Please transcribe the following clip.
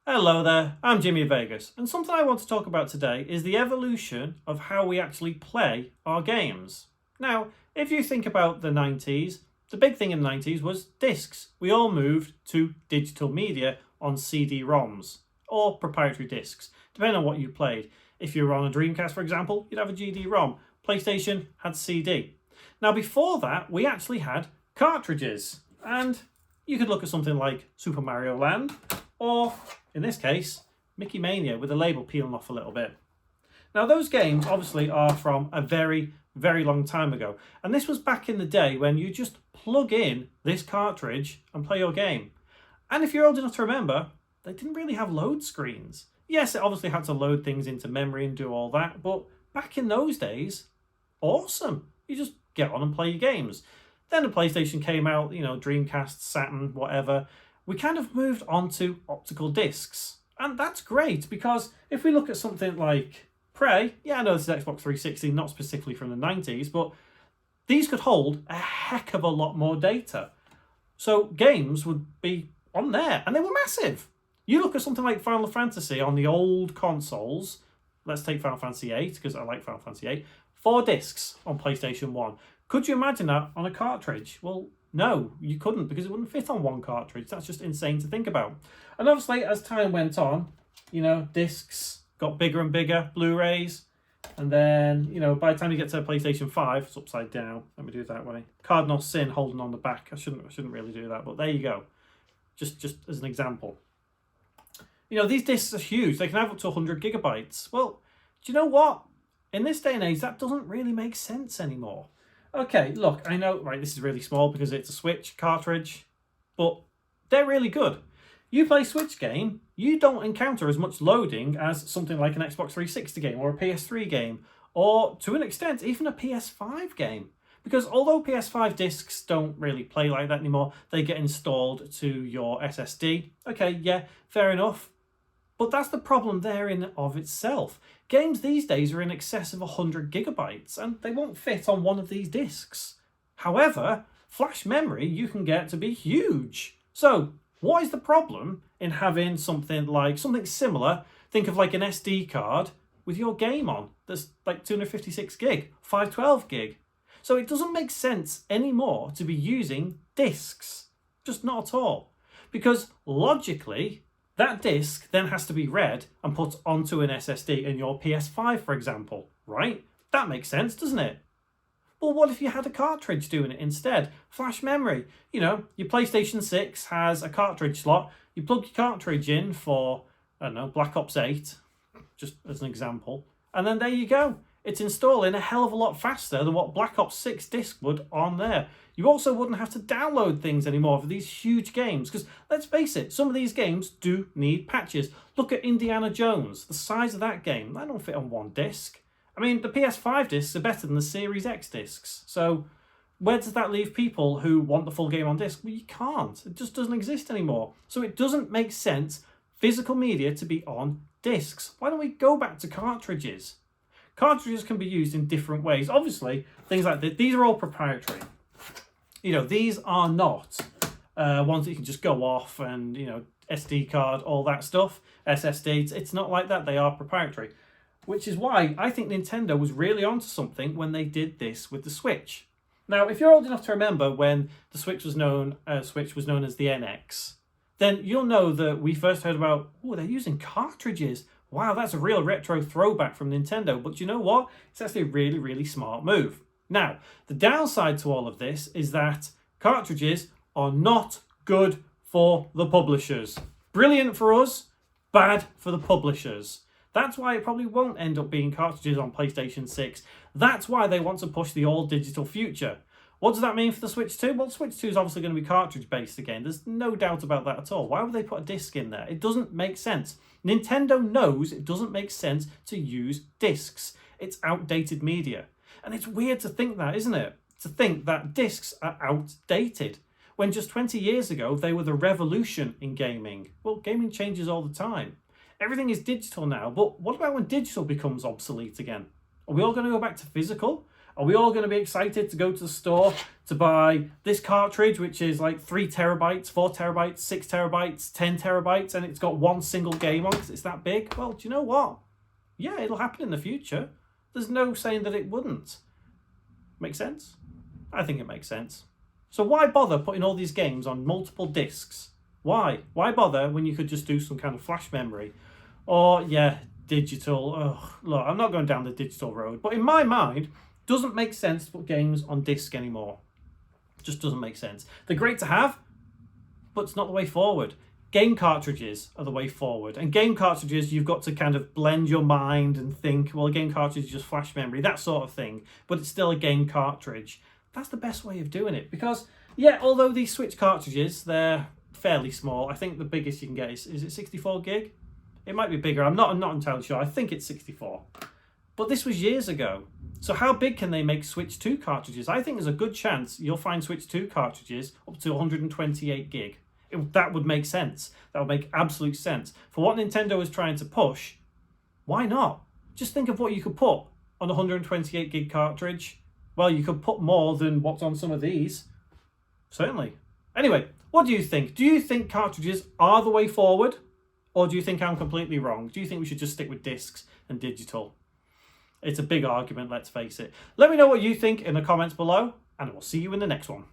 Hello there, I'm Jimmy Vegas, and something I want to talk about today is the evolution of how we actually play our games. Now, if you think about the 90s, the big thing in the 90s was discs. We all moved to digital media on CD-ROMs, or proprietary discs, depending on what you played. If you were on a Dreamcast, for example, you'd have a GD-ROM. PlayStation had CD. Now, before that, we actually had cartridges, and you could look at something like Super Mario Land, or in this case, Mickey Mania with the label peeling off a little bit. Now those games obviously are from a very, very long time ago. And this was back in the day when you just plug in this cartridge and play your game. And if you're old enough to remember, they didn't really have load screens. Yes, it obviously had to load things into memory and do all that, but back in those days, awesome. You just get on and play your games. Then the PlayStation came out, Dreamcast, Saturn, whatever. We kind of moved on to optical discs. And that's great because if we look at something like Prey, yeah, I know this is Xbox 360, not specifically from the 90s, but these could hold a heck of a lot more data. So games would be on there, and they were massive. You look at something like Final Fantasy on the old consoles, let's take Final Fantasy VIII, because I like Final Fantasy VIII, 4 discs on PlayStation 1. Could you imagine that on a cartridge? Well, no, you couldn't, because it wouldn't fit on one cartridge. That's just insane to think about. And obviously, as time went on, discs got bigger and bigger, Blu-rays, and then, by the time you get to PlayStation 5, it's upside down. Let me do it that way. Cardinal sin holding on the back. I shouldn't really do that, but there you go. Just as an example. These discs are huge. They can have up to 100 gigabytes. Well, do you know what? In this day and age, that doesn't really make sense anymore. Okay, look, I know, right, this is really small because it's a Switch cartridge, but they're really good. You play Switch game, you don't encounter as much loading as something like an Xbox 360 game or a PS3 game, or to an extent, even a PS5 game. Because although PS5 discs don't really play like that anymore, they get installed to your SSD. Okay, yeah, fair enough. But that's the problem there in of itself. Games these days are in excess of 100 gigabytes, and they won't fit on one of these discs. However, flash memory you can get to be huge. So, what is the problem in having something similar, think of like an SD card with your game on, that's like 256 gig, 512 gig. So it doesn't make sense anymore to be using discs. Just not at all. Because logically, that disc then has to be read and put onto an SSD in your PS5, for example, right? That makes sense, doesn't it? Well, what if you had a cartridge doing it instead? Flash memory. Your PlayStation 6 has a cartridge slot. You plug your cartridge in for, Black Ops 8, just as an example. And then there you go. It's installing a hell of a lot faster than what Black Ops 6 disc would on there. You also wouldn't have to download things anymore for these huge games, because let's face it, some of these games do need patches. Look at Indiana Jones, the size of that game, that don't fit on one disc. I mean, the PS5 discs are better than the Series X discs, so where does that leave people who want the full game on disc? Well, you can't. It just doesn't exist anymore. So it doesn't make sense physical media to be on discs. Why don't we go back to cartridges? Cartridges can be used in different ways. Obviously, things like this, these are all proprietary. These are not ones that you can just go off and, SD card, all that stuff, SSD. It's not like that. They are proprietary, which is why I think Nintendo was really onto something when they did this with the Switch. Now, if you're old enough to remember when the Switch was known as the NX, then you'll know that we first heard about, they're using cartridges. Wow, that's a real retro throwback from Nintendo. But you know what? It's actually a really, really smart move. Now, the downside to all of this is that cartridges are not good for the publishers. Brilliant for us, bad for the publishers. That's why it probably won't end up being cartridges on PlayStation 6. That's why they want to push the all-digital future. What does that mean for the Switch 2? Well, the Switch 2 is obviously going to be cartridge-based again. There's no doubt about that at all. Why would they put a disc in there? It doesn't make sense. Nintendo knows it doesn't make sense to use discs. It's outdated media. And it's weird to think that, isn't it? To think that discs are outdated. When just 20 years ago, they were the revolution in gaming. Well, gaming changes all the time. Everything is digital now, but what about when digital becomes obsolete again? Are we all going to go back to physical? Are we all going to be excited to go to the store to buy this cartridge, which is like 3 terabytes, 4 terabytes, 6 terabytes, 10 terabytes, and it's got one single game on because it's that big? Well, do you know what? Yeah, it'll happen in the future. There's no saying that it wouldn't. Make sense? I think it makes sense. So why bother putting all these games on multiple discs? Why? Why bother when you could just do some kind of flash memory? Or, yeah, digital. Oh, look, I'm not going down the digital road. But in my mind, it doesn't make sense to put games on disc anymore. It just doesn't make sense. They're great to have, but it's not the way forward. Game cartridges are the way forward. And game cartridges, you've got to kind of blend your mind and think, well, a game cartridge is just flash memory, that sort of thing. But it's still a game cartridge. That's the best way of doing it. Because, yeah, although these Switch cartridges, they're fairly small. I think the biggest you can get is it 64 gig? It might be bigger. I'm not entirely sure. I think it's 64. But this was years ago. So how big can they make Switch 2 cartridges? I think there's a good chance you'll find Switch 2 cartridges up to 128 gig. That would make sense. That would make absolute sense. For what Nintendo is trying to push, why not? Just think of what you could put on a 128 gig cartridge. Well, you could put more than what's on some of these. Certainly. Anyway, what do you think? Do you think cartridges are the way forward? Or do you think I'm completely wrong? Do you think we should just stick with discs and digital? It's a big argument, let's face it. Let me know what you think in the comments below, and we'll see you in the next one.